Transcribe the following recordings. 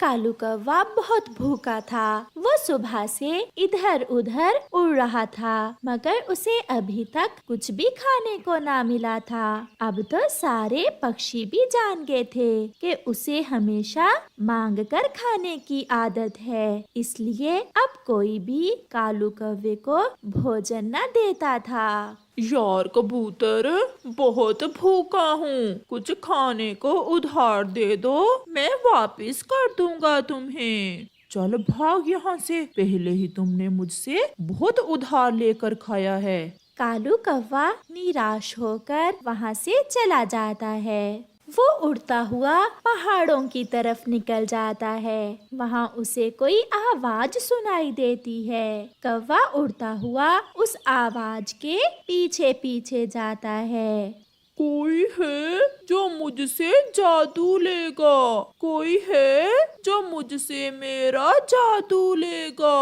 कालू कौवा बहुत भूखा था। वो सुबह से इधर उधर उड़ रहा था, मगर उसे अभी तक कुछ भी खाने को ना मिला था। अब तो सारे पक्षी भी जान गए थे कि उसे हमेशा मांग कर खाने की आदत है, इसलिए अब कोई भी कालू कौवे को भोजन न देता था। यार कबूतर, बहुत भूखा हूँ, कुछ खाने को उधार दे दो, मैं वापस कर दूंगा तुम्हें। चल भाग यहाँ से, पहले ही तुमने मुझसे बहुत उधार लेकर खाया है। कालू कौवा निराश होकर वहाँ से चला जाता है। वो उड़ता हुआ पहाड़ों की तरफ निकल जाता है। वहाँ उसे कोई आवाज सुनाई देती है। कौवा उड़ता हुआ उस आवाज के पीछे पीछे जाता है। कोई है जो मुझसे जादू लेगा, कोई है जो मुझसे मेरा जादू लेगा।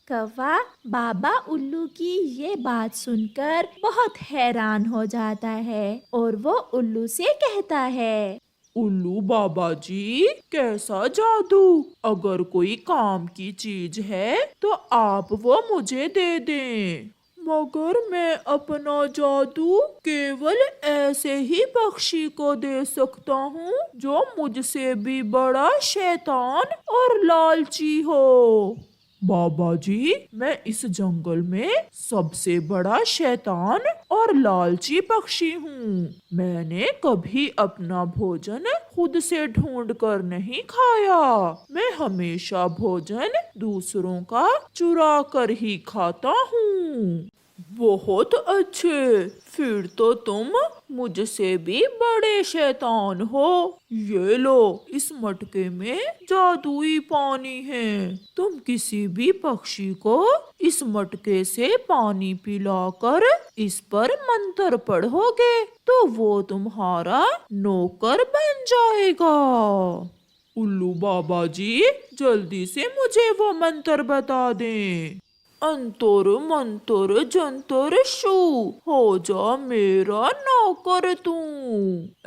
कौवा बाबा उल्लू की ये बात सुनकर बहुत हैरान हो जाता है और वो उल्लू से कहता है, उल्लू बाबा जी, कैसा जादू? अगर कोई काम की चीज है तो आप वो मुझे दे दें, मगर मैं अपना जादू केवल ऐसे ही पक्षी को दे सकता हूँ जो मुझसे भी बड़ा शैतान और लालची हो। बाबा जी, मैं इस जंगल में सबसे बड़ा शैतान और लालची पक्षी हूँ। मैंने कभी अपना भोजन खुद से ढूंढ कर नहीं खाया। मैं हमेशा भोजन दूसरों का चुरा कर ही खाता हूँ। बहुत अच्छे, फिर तो तुम मुझसे भी बड़े शैतान हो। ये लो, इस मटके में जादुई पानी है। तुम किसी भी पक्षी को इस मटके से पानी पिलाकर इस पर मंत्र पढ़ोगे तो वो तुम्हारा नौकर बन जाएगा। उल्लू बाबा जी, जल्दी से मुझे वो मंत्र बता दें। अंतर मंतर जंतर शू, हो जा मेरा नौकर तू।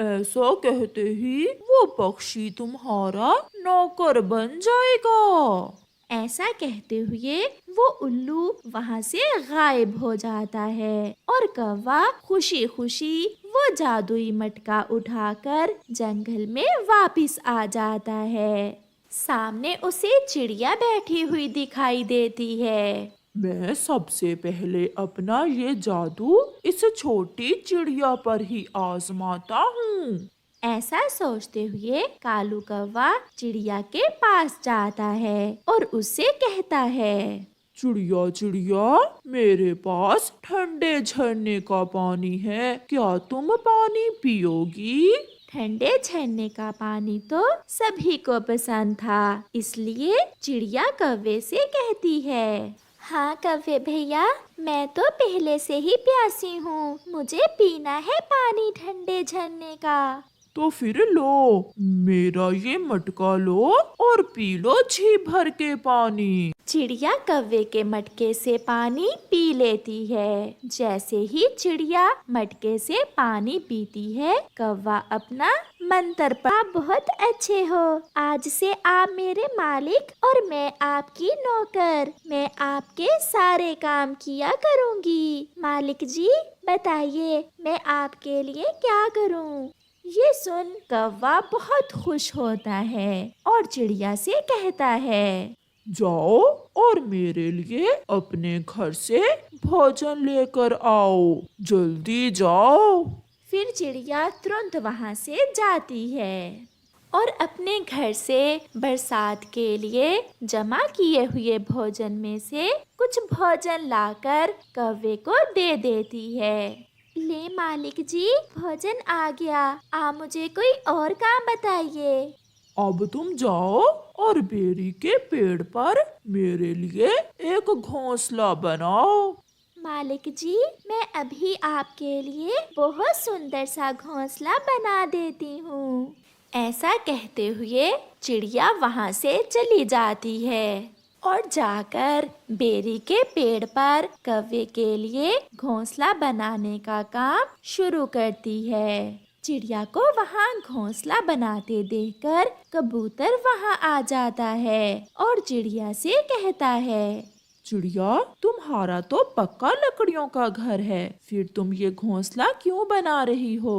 ऐसा कहते ही वो पक्षी तुम्हारा नौकर बन जाएगा। ऐसा कहते हुए वो उल्लू वहाँ से गायब हो जाता है और कौवा खुशी खुशी वो जादुई मटका उठाकर जंगल में वापस आ जाता है। सामने उसे चिड़िया बैठी हुई दिखाई देती है। मैं सबसे पहले अपना ये जादू इस छोटी चिड़िया पर ही आजमाता हूँ। ऐसा सोचते हुए कालू कौवा चिड़िया के पास जाता है और उससे कहता है, चिड़िया चिड़िया, मेरे पास ठंडे झरने का पानी है, क्या तुम पानी पियोगी? ठंडे झरने का पानी तो सभी को पसंद था, इसलिए चिड़िया कौवे से कहती है, हाँ कौवे भैया, मैं तो पहले से ही प्यासी हूँ, मुझे पीना है पानी ठंडे झरने का। तो फिर लो, मेरा ये मटका लो और पी लो जी भर के पानी। चिड़िया कौवे के मटके से पानी पी लेती है। जैसे ही चिड़िया मटके से पानी पीती है, कौवा अपना मंत्र पढ़, आप बहुत अच्छे हो, आज से आप मेरे मालिक और मैं आपकी नौकर, मैं आपके सारे काम किया करूँगी। मालिक जी बताइए, मैं आपके लिए क्या करूँ? ये सुन कौवा बहुत खुश होता है और चिड़िया से कहता है, जाओ और मेरे लिए अपने घर से भोजन लेकर आओ, जल्दी जाओ। फिर चिड़िया तुरंत वहाँ से जाती है और अपने घर से बरसात के लिए जमा किए हुए भोजन में से कुछ भोजन लाकर कौवे को दे देती है। ले मालिक जी, भोजन आ गया, आप मुझे कोई और काम बताइए। अब तुम जाओ और बेरी के पेड़ पर मेरे लिए एक घोंसला बनाओ। मालिक जी, मैं अभी आपके लिए बहुत सुंदर सा घोंसला बना देती हूँ। ऐसा कहते हुए चिड़िया वहाँ से चली जाती है और जाकर बेरी के पेड़ पर कौवे के लिए घोंसला बनाने का काम शुरू करती है। चिड़िया को वहाँ घोंसला बनाते देखकर कबूतर वहाँ आ जाता है और चिड़िया से कहता है, चिड़िया, तुम्हारा तो पक्का लकड़ियों का घर है, फिर तुम ये घोंसला क्यों बना रही हो?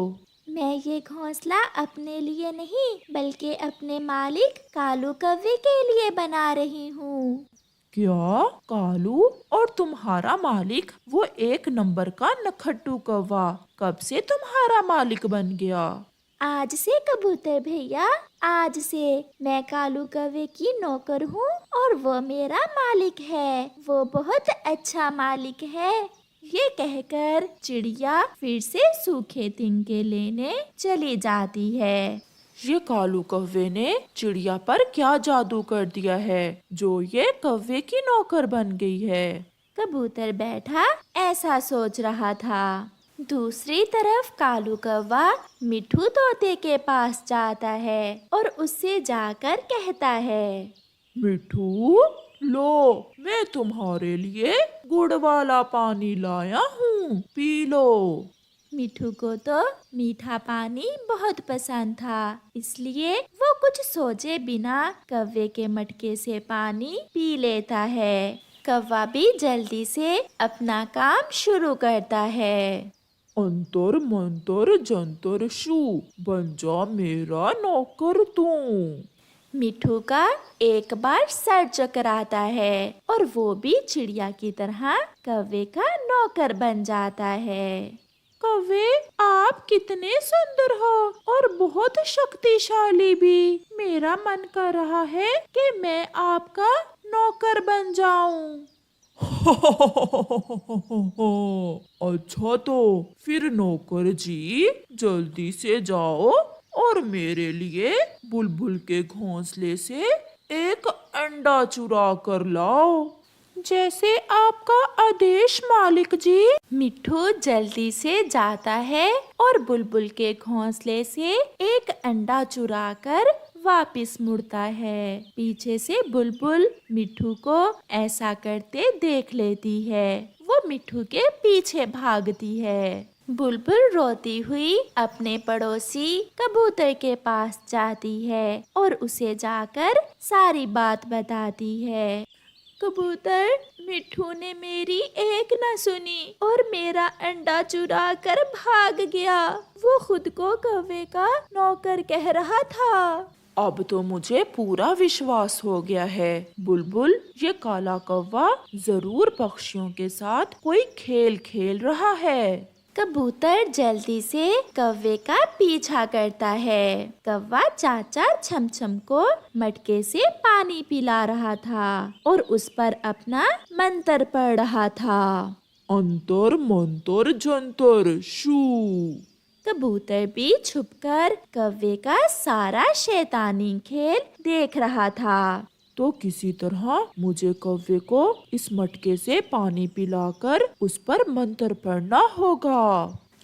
मैं ये घोंसला अपने लिए नहीं बल्कि अपने मालिक कालू कौवे के लिए बना रही हूँ। क्या? कालू और तुम्हारा मालिक वो एक नंबर का नखट्टू कौवा कब से तुम्हारा मालिक बन गया? आज से कबूतर भैया, आज से मैं कालू कौवे की नौकर हूँ और वो मेरा मालिक है। वो बहुत अच्छा मालिक है। ये कहकर चिड़िया फिर से सूखे तिनके लेने चली जाती है। ये कालू कौवे ने चिड़िया पर क्या जादू कर दिया है जो ये कौवे की नौकर बन गई है? कबूतर बैठा ऐसा सोच रहा था। दूसरी तरफ कालू कौवा मिठू तोते के पास जाता है और उससे जाकर कहता है, मिठू, लो, मैं तुम्हारे लिए गुड़ वाला पानी लाया हूँ, पी लो। मिठू को तो मीठा पानी बहुत पसंद था, इसलिए वो कुछ सोचे बिना कौवे के मटके से पानी पी लेता है। कौवा भी जल्दी से अपना काम शुरू करता है। अंतर मंतर जंतर शू, बन जा मेरा नौकर तू। मिठू का एक बार सर चकराता है और वो भी चिड़िया की तरह कौवे का नौकर बन जाता है। कौवे, आप कितने सुंदर हो और बहुत शक्तिशाली भी। मेरा मन कर रहा है कि मैं आपका नौकर बन जाऊं। अच्छा, तो फिर नौकर जी जल्दी से जाओ और मेरे लिए बुलबुल के घोंसले से एक अंडा चुरा कर लाओ। जैसे आपका आदेश मालिक जी। मिठू जल्दी से जाता है और बुलबुल के घोंसले से एक अंडा चुराकर वापस मुड़ता है। पीछे से बुलबुल मिठू को ऐसा करते देख लेती है। वो मिठू के पीछे भागती है। बुलबुल रोती हुई अपने पड़ोसी कबूतर के पास जाती है और उसे जाकर सारी बात बताती है। कबूतर, मिठू ने मेरी एक न सुनी और मेरा अंडा चुरा कर भाग गया। वो खुद को कौवे का नौकर कह रहा था। अब तो मुझे पूरा विश्वास हो गया है, बुलबुल, ये काला कौवा जरूर पक्षियों के साथ कोई खेल खेल रहा है। कबूतर जल्दी से कौवे का पीछा करता है। कौवा चाचा छमछम को मटके से पानी पिला रहा था और उस पर अपना मंत्र पढ़ रहा था। अंतर मंतर जंतर शू। कबूतर भी छुपकर कौवे का सारा शैतानी खेल देख रहा था। तो किसी तरह मुझे कौवे को इस मटके से पानी पिलाकर उस पर मंत्र पढ़ना होगा।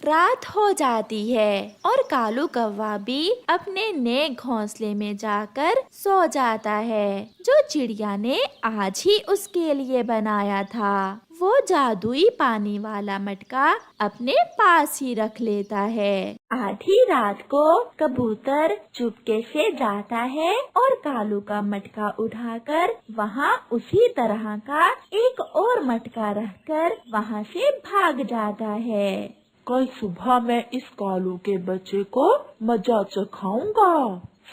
रात हो जाती है और कालू कौवा भी अपने नए घोंसले में जाकर सो जाता है जो चिड़िया ने आज ही उसके लिए बनाया था। वो जादुई पानी वाला मटका अपने पास ही रख लेता है। आधी रात को कबूतर चुपके से जाता है और कालू का मटका उठाकर वहाँ उसी तरह का एक और मटका रखकर वहाँ से भाग जाता है। कल सुबह मैं इस कालू के बच्चे को मजा चखाऊंगा।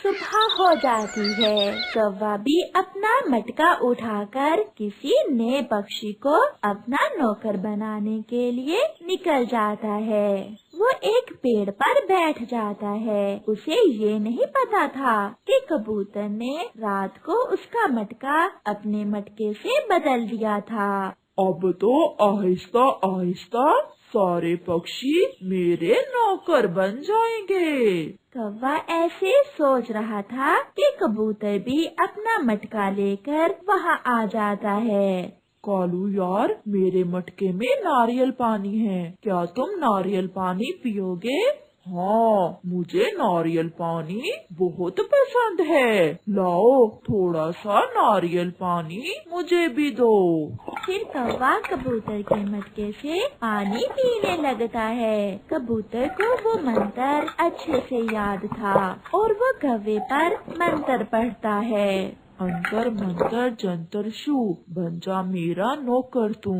सुबह हो जाती है। कौवा भी अपना मटका उठाकर किसी नए पक्षी को अपना नौकर बनाने के लिए निकल जाता है। वो एक पेड़ पर बैठ जाता है। उसे ये नहीं पता था कि कबूतर ने रात को उसका मटका अपने मटके से बदल दिया था। अब तो आहिस्ता आहिस्ता सारे पक्षी मेरे नौकर बन जाएंगे। कौवा ऐसे सोच रहा था कि कबूतर भी अपना मटका लेकर वहाँ आ जाता है। कालू यार, मेरे मटके में नारियल पानी है, क्या तुम नारियल पानी पियोगे? हाँ, मुझे नारियल पानी बहुत पसंद है। लाओ थोड़ा सा नारियल पानी मुझे भी दो। फिर कौवा कबूतर के मटके से पानी पीने लगता है। कबूतर को वो मंत्र अच्छे से याद था और वो कौवे पर मंत्र पढ़ता है। अंतर मंतर जंतर शू, बन जा मेरा नौकर तू।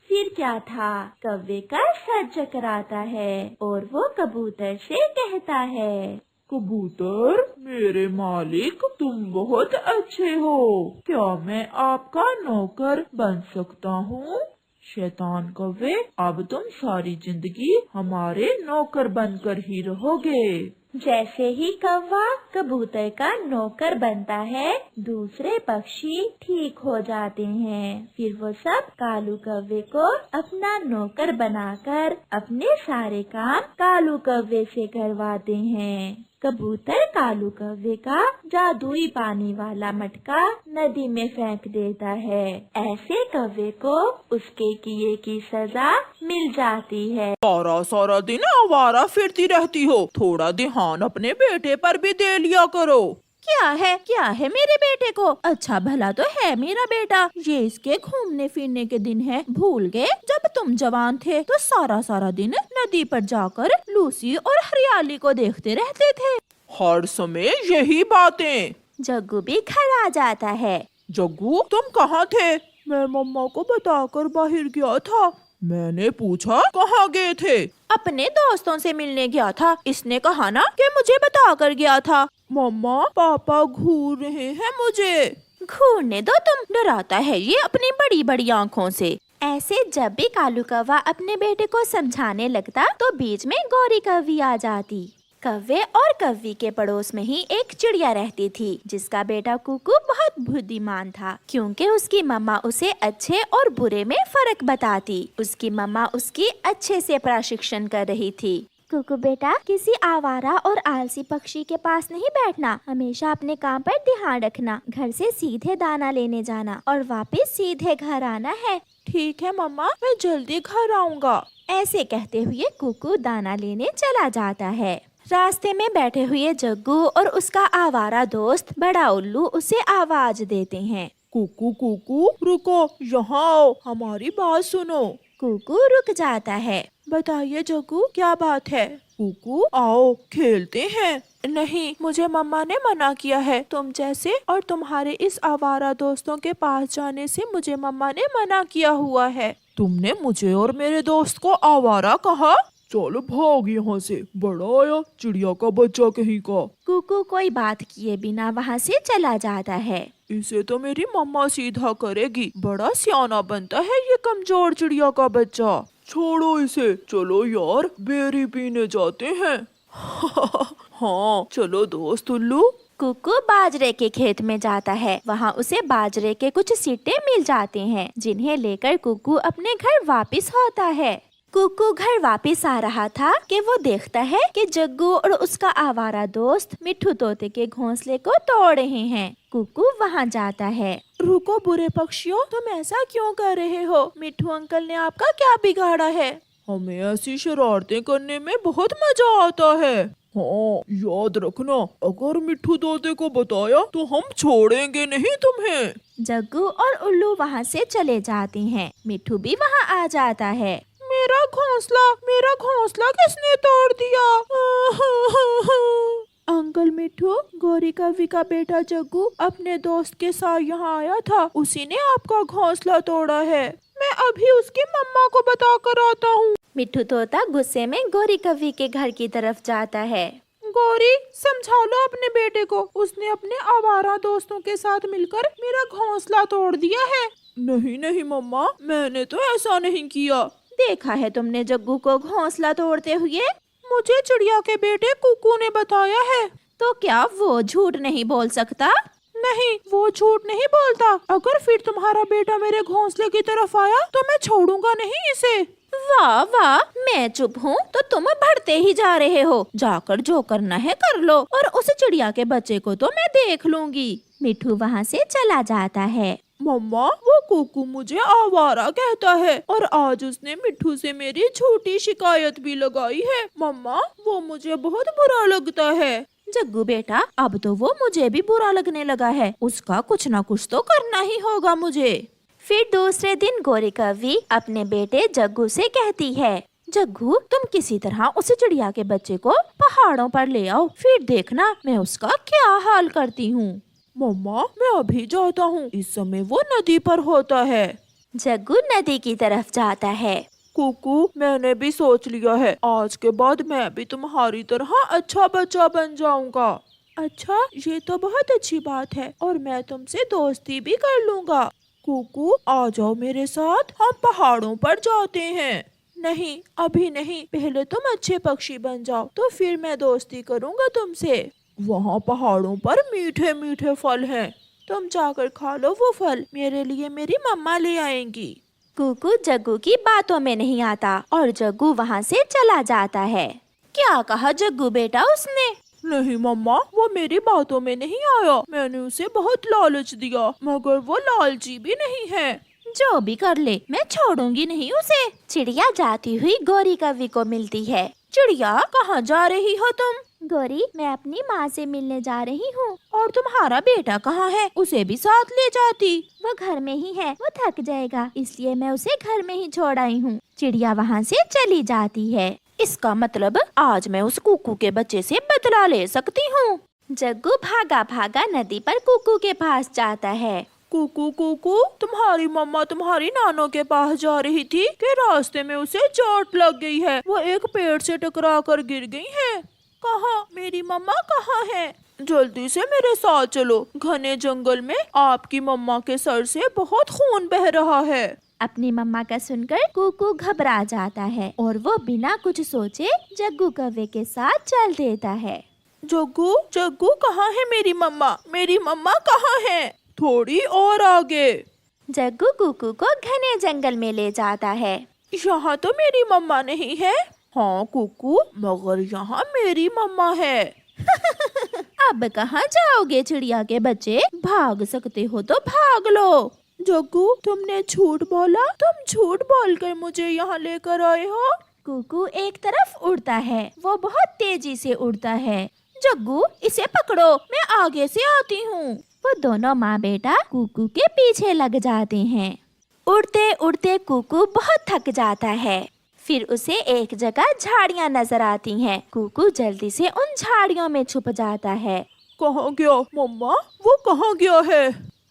फिर क्या था, कौवे का सर चकराता है और वो कबूतर से कहता है, कबूतर मेरे मालिक तुम बहुत अच्छे हो, क्या मैं आपका नौकर बन सकता हूँ? शैतान कौवे, अब तुम सारी जिंदगी हमारे नौकर बनकर ही रहोगे। जैसे ही कौवा कबूतर का नौकर बनता है, दूसरे पक्षी ठीक हो जाते हैं। फिर वो सब कालू कौवे को अपना नौकर बनाकर अपने सारे काम कालू कौवे से करवाते हैं। कबूतर कालू कौवे का जादुई पानी वाला मटका नदी में फेंक देता है। ऐसे कौवे को उसके किए की सजा मिल जाती है। सारा सारा दिन आवारा फिरती रहती हो, थोड़ा ध्यान अपने बेटे पर भी दे लिया करो। क्या है मेरे बेटे को? अच्छा भला तो है मेरा बेटा, ये इसके घूमने फिरने के दिन है। भूल गए जब तुम जवान थे तो सारा सारा दिन नदी पर जाकर लूसी और हरियाली को देखते रहते थे। हर समय यही बातें। जग्गू भी घर आ जाता है। जग्गू तुम कहाँ थे? मैं मम्मा को बताकर बाहर गया था। मैंने पूछा कहाँ गए थे? अपने दोस्तों से मिलने गया था। इसने कहा ना कि मुझे बता कर गया था। मम्मा पापा घूर रहे हैं मुझे। घूरने दो, तुम डराता है ये अपनी बड़ी बड़ी आँखों से। ऐसे जब भी कालू कौवा अपने बेटे को समझाने लगता तो बीच में गौरी कौवी आ जाती। कौवे और कौवी के पड़ोस में ही एक चिड़िया रहती थी जिसका बेटा कुकू बहुत बुद्धिमान था, क्योंकि उसकी मम्मा उसे अच्छे और बुरे में फर्क बताती। उसकी मम्मा उसकी अच्छे से प्रशिक्षण कर रही थी। कुकू बेटा, किसी आवारा और आलसी पक्षी के पास नहीं बैठना, हमेशा अपने काम पर ध्यान रखना। घर से सीधे दाना लेने जाना और वापस सीधे घर आना है। ठीक है मम्मा, मैं जल्दी घर आऊँगा। ऐसे कहते हुए कुकू दाना लेने चला जाता है। रास्ते में बैठे हुए जग्गू और उसका आवारा दोस्त बड़ा उल्लू उसे आवाज देते हैं, कुकू कुकू रुको, यहाँ आओ, हमारी बात सुनो। कुकू रुक जाता है। बताइए जग्गू क्या बात है? कुकू आओ खेलते हैं। नहीं, मुझे मम्मा ने मना किया है। तुम जैसे और तुम्हारे इस आवारा दोस्तों के पास जाने से मुझे मम्मा ने मना किया हुआ है। तुमने मुझे और मेरे दोस्त को आवारा कहा? चलो भाग यहाँ से, बड़ा आया चिड़िया का बच्चा कहीं का। कुकू कोई बात किए बिना वहाँ से चला जाता है। इसे तो मेरी मम्मा सीधा करेगी, बड़ा सियाना बनता है ये कमजोर चिड़िया का बच्चा। छोड़ो इसे, चलो यार बेरी पीने जाते हैं। हाँ चलो दोस्त उल्लू। कुकू बाजरे के खेत में जाता है। वहाँ उसे बाजरे के कुछ सिट्टे मिल जाते हैं जिन्हें लेकर कुकू अपने घर वापस होता है। कुकू घर वापस आ रहा था कि वो देखता है कि जग्गू और उसका आवारा दोस्त मिट्ठू तोते के घोंसले को तोड़ रहे हैं। कुकू वहाँ जाता है। रुको बुरे पक्षियों, तुम ऐसा क्यों कर रहे हो? मिट्ठू अंकल ने आपका क्या बिगाड़ा है? हमें ऐसी शरारतें करने में बहुत मजा आता है। हाँ याद रखना, अगर मिट्ठू तोते को बताया तो हम छोड़ेंगे नहीं तुम्हें। जग्गू और उल्लू वहाँ से चले जाते हैं। मिट्ठू भी वहाँ आ जाता है। मेरा घोंसला किसने तोड़ दिया? अंकल मिट्ठू, गौरी कौवी का बेटा जग्गू अपने दोस्त के साथ यहाँ आया था, उसी ने आपका घोंसला तोड़ा है। मैं अभी उसकी मम्मा को बता कर आता हूँ। मिट्ठू तोता गुस्से में गौरी कौवी के घर की तरफ जाता है। गौरी समझा लो अपने बेटे को, उसने अपने आवारा दोस्तों के साथ मिलकर मेरा घोंसला तोड़ दिया है। नहीं मम्मा, मैंने तो ऐसा नहीं किया। देखा है तुमने जग्गू को घोंसला तोड़ते हुए? मुझे चिड़िया के बेटे कुकू ने बताया है। तो क्या वो झूठ नहीं बोल सकता? नहीं, वो झूठ नहीं बोलता। अगर फिर तुम्हारा बेटा मेरे घोंसले की तरफ आया तो मैं छोड़ूंगा नहीं इसे। वाह वाह, मैं चुप हूँ तो तुम बढ़ते ही जा रहे हो। जाकर जो करना है कर लो, और उस चिड़िया के बच्चे को तो मैं देख लूंगी। मिट्ठू वहाँ से चला जाता है। मम्मा वो कुकू मुझे आवारा कहता है और आज उसने मिट्ठू से मेरी झूठी शिकायत भी लगाई है। मम्मा वो मुझे बहुत बुरा लगता है। जग्गू बेटा, अब तो वो मुझे भी बुरा लगने लगा है, उसका कुछ ना कुछ तो करना ही होगा मुझे। फिर दूसरे दिन गौरी कौवी अपने बेटे जग्गू से कहती है, जग्गू तुम किसी तरह उस चिड़िया के बच्चे को पहाड़ों पर ले आओ, फिर देखना मैं उसका क्या हाल करती हूँ। मम्मा मैं अभी जाता हूँ, इस समय वो नदी पर होता है। जग्गू नदी की तरफ जाता है। कुकू मैंने भी सोच लिया है, आज के बाद मैं भी तुम्हारी तरह अच्छा बच्चा बन जाऊंगा। अच्छा ये तो बहुत अच्छी बात है और मैं तुमसे दोस्ती भी कर लूंगा। कुकू आ जाओ मेरे साथ, हम पहाड़ों पर जाते हैं। नहीं अभी नहीं, पहले तुम अच्छे पक्षी बन जाओ तो फिर मैं दोस्ती करूंगा तुमसे। वहाँ पहाड़ों पर मीठे मीठे फल हैं, तुम जाकर खा लो वो फल, मेरे लिए मेरी मम्मा ले आएंगी। कुकू जग्गू की बातों में नहीं आता और जग्गू वहाँ से चला जाता है। क्या कहा जग्गू बेटा उसने? नहीं मम्मा वो मेरी बातों में नहीं आया, मैंने उसे बहुत लालच दिया, मगर वो लालची भी नहीं है। जो भी कर ले मैं छोड़ूंगी नहीं उसे। चिड़िया जाती हुई गौरी कौवी को मिलती है। चिड़िया कहाँ जा रही हो तुम? गौरी मैं अपनी माँ से मिलने जा रही हूँ। और तुम्हारा बेटा कहाँ है? उसे भी साथ ले जाती। वो घर में ही है, वो थक जाएगा इसलिए मैं उसे घर में ही छोड़ आई हूँ। चिड़िया वहाँ से चली जाती है। इसका मतलब आज मैं उस कुकू के बच्चे से बदला ले सकती हूँ। जग्गू भागा भागा नदी पर कुकू के पास जाता है। कुकू कुकू तुम्हारी मम्मा तुम्हारी नानों के पास जा रही थी कि रास्ते में उसे चोट लग गई है, वो एक पेड़ से टकरा कर गिर गई है। कहाँ मेरी मम्मा कहाँ है? जल्दी से मेरे साथ चलो, घने जंगल में आपकी मम्मा के सर से बहुत खून बह रहा है। अपनी मम्मा का सुनकर कुकू घबरा जाता है और वो बिना कुछ सोचे जग्गू कौवे के साथ चल देता है। जग्गू जग्गू कहाँ है मेरी मम्मा? मेरी मम्मा कहाँ है? थोड़ी और आगे। जग्गू कुकू को घने जंगल में ले जाता है। यहाँ तो मेरी मम्मा नहीं है। हाँ कुकू मगर यहाँ मेरी मम्मा है। अब कहाँ जाओगे चिड़िया के बच्चे? भाग सकते हो तो भाग लो। जग्गू तुमने झूठ बोला, तुम झूठ बोलकर मुझे यहाँ लेकर आए हो। कुकू एक तरफ उड़ता है, वो बहुत तेजी से उड़ता है। जग्गू इसे पकड़ो, मैं आगे से आती हूँ। वो दोनों माँ बेटा कुकू के पीछे लग जाते हैं। उड़ते उड़ते कुकू बहुत थक जाता है। फिर उसे एक जगह झाड़ियाँ नजर आती हैं। कुकू जल्दी से उन झाड़ियों में छुप जाता है। कहाँ गया मम्मा? वो कहाँ गया है?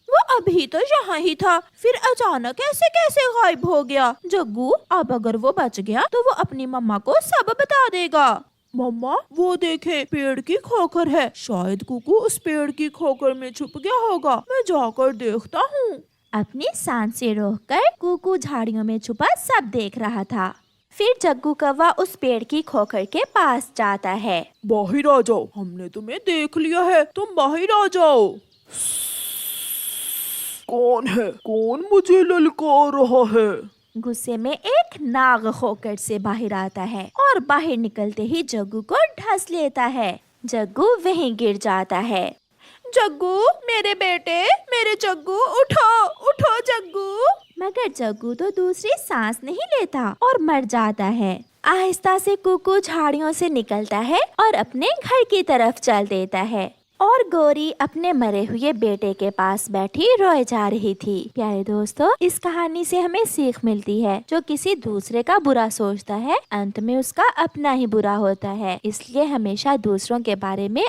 वो अभी तो यहाँ ही था, फिर अचानक ऐसे कैसे गायब हो गया? जग्गू अब अगर वो बच गया तो वो अपनी मम्मा को सब बता देगा। मम्मा वो देखे पेड़ की खोखर है, शायद कुकू उस पेड़ की खोखर में छुप गया होगा, मैं जाकर देखता हूँ। अपनी सांसें रोककर कुकू झाड़ियों में छुपा सब देख रहा था। फिर जग्गू कौवा उस पेड़ की खोखर के पास जाता है। बाहर आ जाओ, हमने तुम्हें देख लिया है, तुम बाहर आ जाओ। कौन है? कौन मुझे ललकार रहा है? गुस्से में एक नाग खोखर से बाहर आता है और बाहर निकलते ही जग्गू को ढस लेता है। जग्गू वहीं गिर जाता है। जग्गू मेरे बेटे, मेरे जग्गू उठो उठो जग्गू। मगर जग्गू तो दूसरी सांस नहीं लेता और मर जाता है। आहिस्ता से कुकू झाड़ियों से निकलता है और अपने घर की तरफ चल देता है। और गौरी अपने मरे हुए बेटे के पास बैठी रोए जा रही थी। प्यारे दोस्तों, इस कहानी से हमें सीख मिलती है, जो किसी दूसरे का बुरा सोचता है अंत में उसका अपना ही बुरा होता है। इसलिए हमेशा दूसरों के बारे में